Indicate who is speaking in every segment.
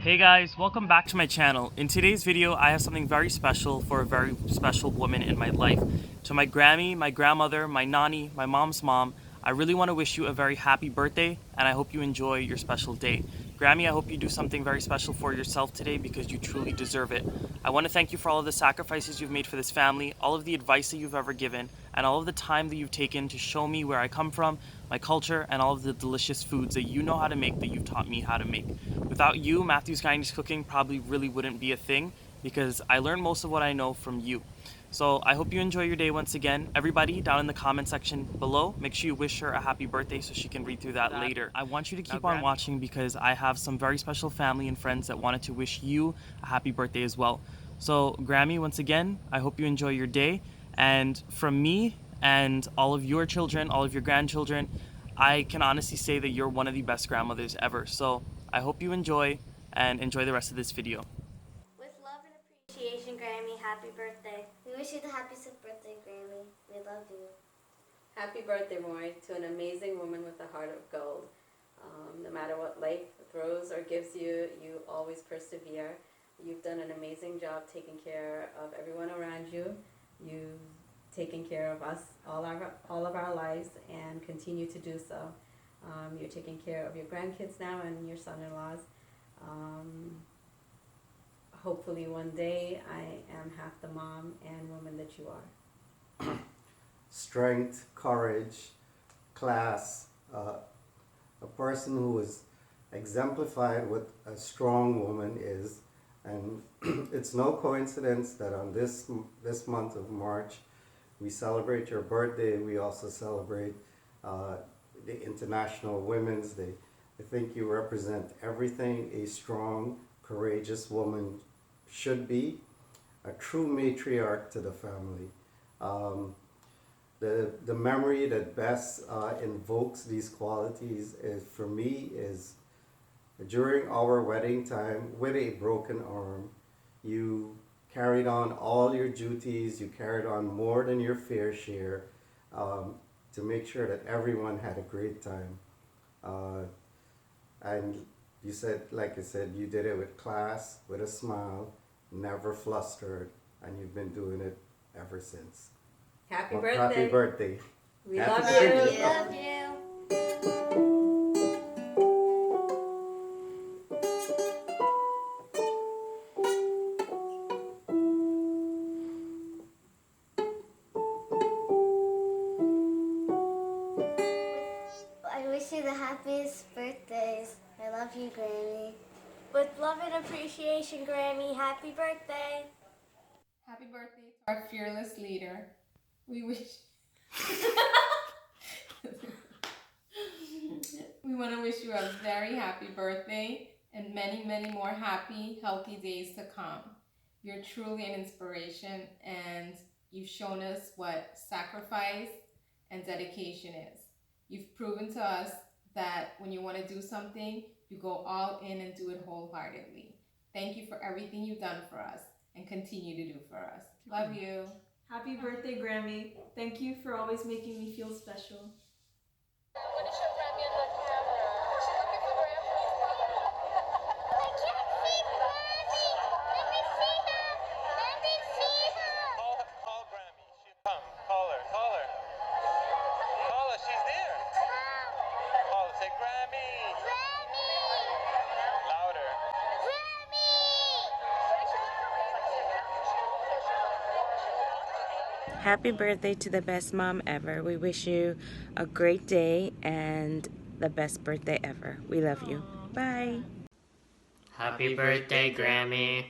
Speaker 1: Hey guys, welcome back to my channel. In today's video, I have something very special for a very special woman in my life. To my Grammy, my grandmother, my nani, my mom's mom, I really want to wish you a very happy birthday, and I hope you enjoy your special day. Grammy, I hope you do something very special for yourself today because you truly deserve it. I want to thank you for all of the sacrifices you've made for this family, all of the advice that you've ever given, and all of the time that you've taken to show me where I come from, my culture, and all of the delicious foods that you know how to make that you've taught me how to make. Without you, Matthew's Guyanese cooking probably really wouldn't be a thing because I learned most of what I know from you. So I hope you enjoy your day once again. Everybody down in the comment section below, make sure you wish her a happy birthday so she can read through that later. I want you to keep on watching because I have some very special family and friends that wanted to wish you a happy birthday as well. So Grammy, once again, I hope you enjoy your day. And from me and all of your children, all of your grandchildren, I can honestly say that you're one of the best grandmothers ever. So I hope you enjoy the rest of this video.
Speaker 2: With love and appreciation, Grammy, happy birthday. We wish you the happiest birthday, Grammy. We love you.
Speaker 3: Happy birthday, Roy, to an amazing woman with a heart of gold. No matter what life throws or gives you, you always persevere. You've done an amazing job taking care of everyone around you. You've taken care of us all of our lives and continue to do so. You're taking care of your grandkids now and your son-in-laws. Hopefully one day I am half the mom and woman that you are.
Speaker 4: Strength, courage, class, a person who is exemplified what a strong woman is. And it's no coincidence that on this month of March, we celebrate your birthday. We also celebrate the International Women's Day. I think you represent everything a strong, courageous woman should be, a true matriarch to the family. The memory that best invokes these qualities is, for me, is during our wedding time with a broken arm. You carried on all your duties, you carried on more than your fair share to make sure that everyone had a great time. And you said, like I said, you did it with class, with a smile, never flustered, and you've been doing it ever since.
Speaker 3: Happy
Speaker 4: Well,
Speaker 3: birthday.
Speaker 4: Happy birthday.
Speaker 3: We
Speaker 4: Happy
Speaker 3: love you.
Speaker 4: birthday.
Speaker 2: We love you. I wish you the happiest birthdays. I love you, Grammy. With love and appreciation, Grammy, happy birthday.
Speaker 5: Happy birthday to our fearless leader. We wish we want to wish you a very happy birthday and many, many more happy, healthy days to come. You're truly an inspiration, and you've shown us what sacrifice and dedication is. You've proven to us that when you want to do something, you go all in and do it wholeheartedly. Thank you for everything you've done for us and continue to do for us. Love you.
Speaker 6: Happy birthday, Grammy. Thank you for always making me feel special.
Speaker 7: Call Grammy. Call her. Call her, she's there. Call her, say Grammy. Louder.
Speaker 8: Happy birthday to the best mom ever. We wish you a great day and the best birthday ever. We love you. Bye.
Speaker 1: Happy birthday, Grammy.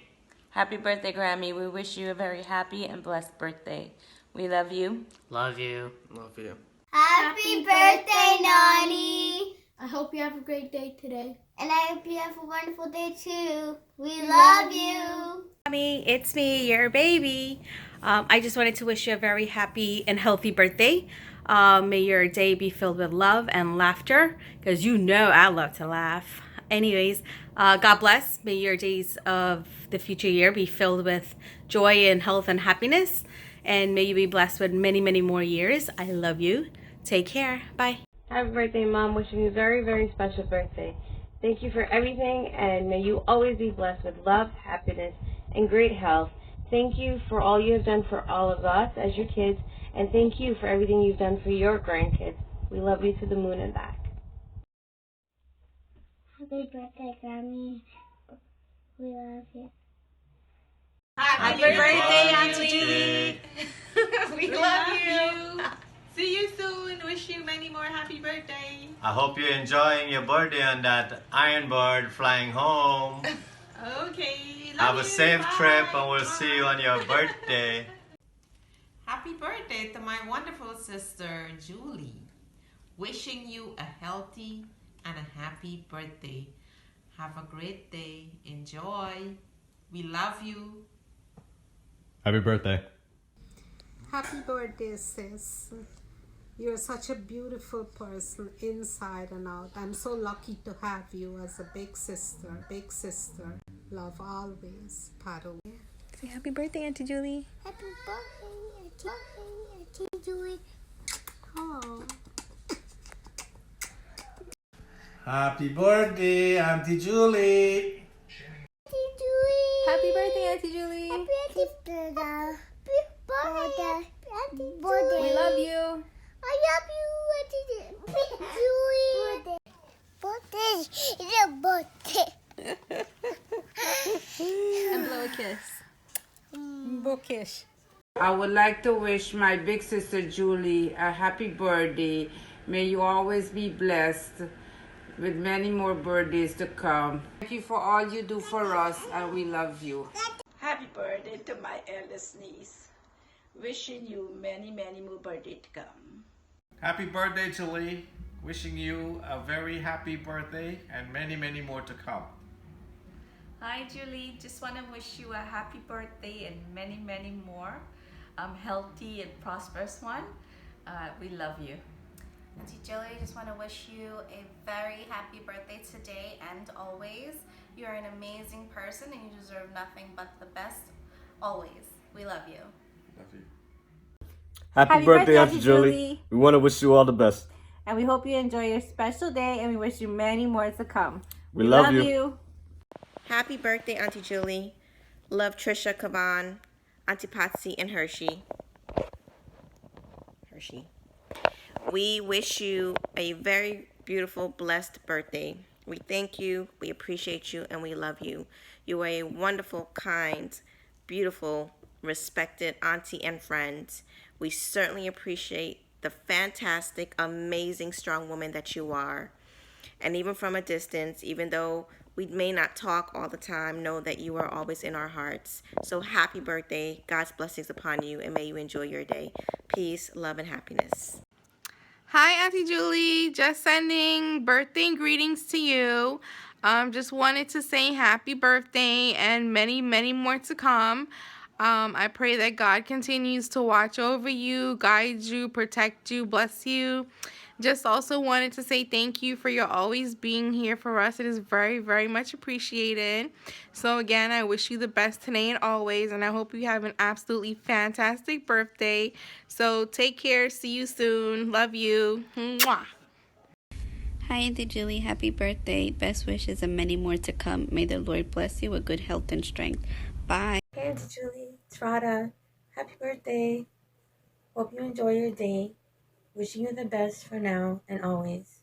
Speaker 8: Happy birthday, Grammy. We wish you a very happy and blessed birthday. We love you.
Speaker 1: Love you. Love you.
Speaker 2: Happy birthday, Nani.
Speaker 9: I hope you have a great day today.
Speaker 2: And I hope you have a wonderful day too. We love you.
Speaker 10: Mommy, it's me, your baby. I just wanted to wish you a very happy and healthy birthday. May your day be filled with love and laughter, because you know I love to laugh. Anyways, God bless. May your days of the future year be filled with joy and health and happiness. And may you be blessed with many, many more years. I love you. Take care. Bye.
Speaker 11: Happy birthday, Mom. Wishing you a very, very special birthday.
Speaker 8: Thank you for everything, and may you always be blessed with love, happiness, and great health. Thank you for all you have done for all of us as your kids, and thank you for everything you've done for your grandkids. We love you to the moon and back.
Speaker 2: Happy birthday, Grammy. We love you.
Speaker 5: Happy birthday, Auntie Julie. We love you. See you soon. Wish you many more happy birthdays.
Speaker 11: I hope you're enjoying your birthday on that Iron Bird flying home.
Speaker 5: Okay.
Speaker 11: Have a safe trip, and we'll see you on your birthday.
Speaker 12: Happy birthday to my wonderful sister, Julie. Wishing you a healthy and a happy birthday. Have a great day. Enjoy. We love you.
Speaker 13: Happy birthday.
Speaker 14: Happy birthday, sis. You're such a beautiful person inside and out. I'm so lucky to have you as a big sister. Big sister. Love always. Paddle.
Speaker 10: Say happy birthday, Auntie Julie.
Speaker 2: Happy birthday, Auntie Julie. Oh.
Speaker 15: Happy birthday, Auntie Julie.
Speaker 2: Auntie Julie.
Speaker 10: Happy birthday, Auntie Julie.
Speaker 2: Happy birthday. Auntie Julie.
Speaker 10: We love you.
Speaker 2: I love you, Auntie Julie. Birthday is a birthday.
Speaker 10: And blow a kiss.
Speaker 14: Bookish.
Speaker 16: I would like to wish my big sister Julie a happy birthday. May you always be blessed with many more birthdays to come. Thank you for all you do for us, and we love you.
Speaker 17: Happy birthday to my eldest niece. Wishing you many, many more birthdays to come.
Speaker 15: Happy birthday, Julie. Wishing you a very happy birthday and many, many more to come.
Speaker 18: Hi Julie, just want to wish you a happy birthday and many, many more. Healthy and prosperous one. We love you.
Speaker 19: Auntie Julie, just want to wish you a very happy birthday today and always. You're an amazing person and you deserve nothing but the best always. We love you.
Speaker 15: Love you.
Speaker 20: Happy birthday, Auntie Julie. We want to wish you all the best.
Speaker 10: And we hope you enjoy your special day, and we wish you many more to come.
Speaker 20: We love you.
Speaker 8: Happy birthday, Auntie Julie. Love Trisha, Kavan, Auntie Patsy, and Hershey. We wish you a very beautiful, blessed birthday. We thank you, we appreciate you, and we love you. You are a wonderful, kind, beautiful, respected auntie and friend. We certainly appreciate the fantastic, amazing, strong woman that you are. And even from a distance, even though we may not talk all the time, know that you are always in our hearts. So happy birthday. God's blessings upon you, and may you enjoy your day. Peace, love, and happiness.
Speaker 5: Hi, Auntie Julie. Just sending birthday greetings to you. Just wanted to say happy birthday and many, many more to come. I pray that God continues to watch over you, guide you, protect you, bless you. Just also wanted to say thank you for your always being here for us. It is very, very much appreciated. So again, I wish you the best today and always, and I hope you have an absolutely fantastic birthday. So take care. See you soon. Love you. Mwah.
Speaker 21: Hi, Auntie Julie. Happy birthday. Best wishes and many more to come. May the Lord bless you with good health and strength. Bye.
Speaker 8: Hey, Auntie Julie. It's Rada. Happy birthday. Hope you enjoy your day. Wishing you the best for now and always.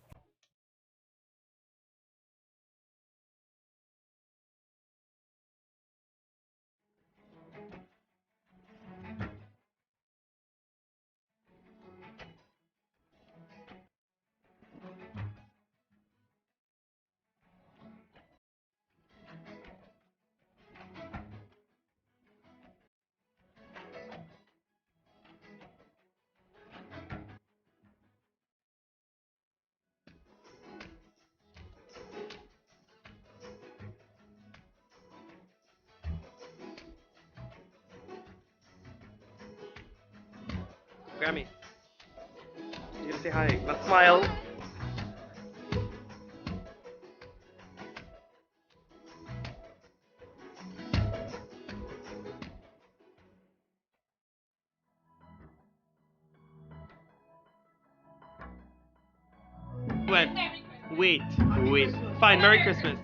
Speaker 1: Grammy, you gotta say hi. Let's smile. Wait. Sweet. Fine. Merry Christmas.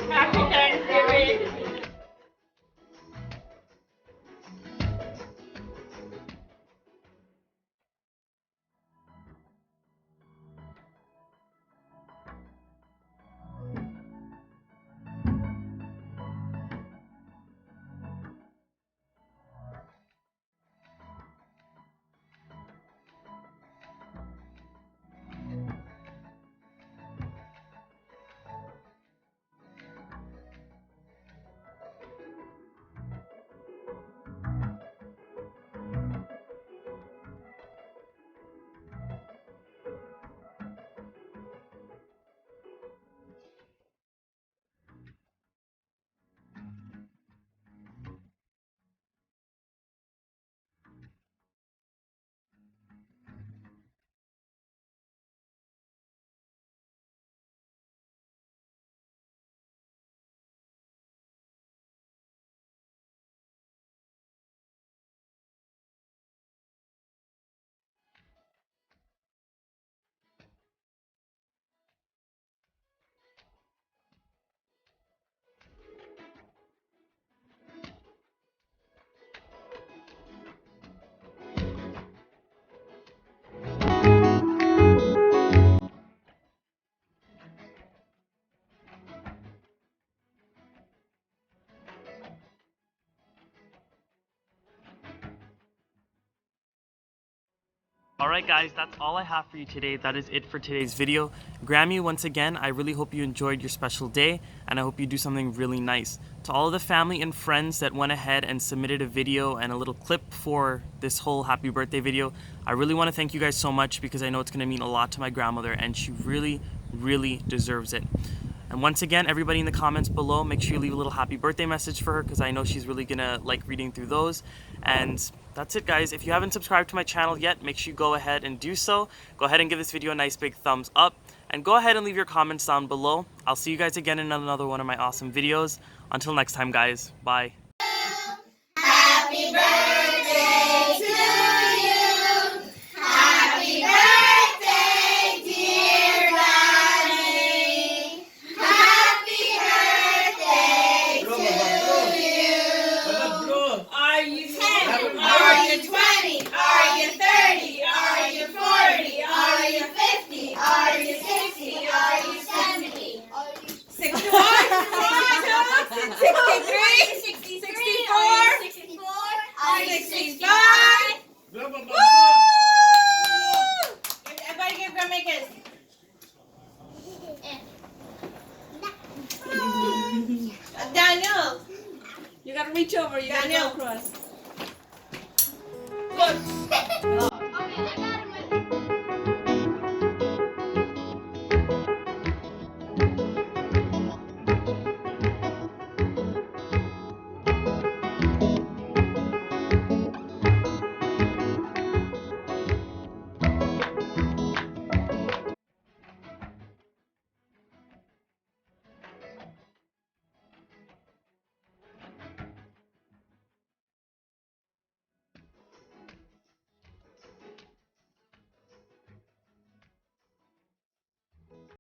Speaker 12: Happy Thanksgiving.
Speaker 1: Alright guys, that's all I have for you today. That is it for today's video. Grammy, once again, I really hope you enjoyed your special day, and I hope you do something really nice. To all of the family and friends that went ahead and submitted a video and a little clip for this whole happy birthday video, I really want to thank you guys so much, because I know it's going to mean a lot to my grandmother, and she really, really deserves it. And once again, everybody in the comments below, make sure you leave a little happy birthday message for her, because I know she's really gonna like reading through those. And that's it guys. If you haven't subscribed to my channel yet, make sure you go ahead and do so. Go ahead and give this video a nice big thumbs up, and go ahead and leave your comments down below. I'll see you guys again in another one of my awesome videos. Until next time guys, bye.
Speaker 2: Happy birthday to you. Happy birthday, dear Granny. Happy birthday to you.
Speaker 12: Are you 10?
Speaker 2: Are you 20? Are you 30? Are you 40? Are you 50? Are you 60? Are you 70?
Speaker 12: 61, 63, 64,
Speaker 2: 64?
Speaker 12: Are you 65? Woo! Everybody give Grandma a kiss. Daniel, you gotta reach over. You gotta go across. Look.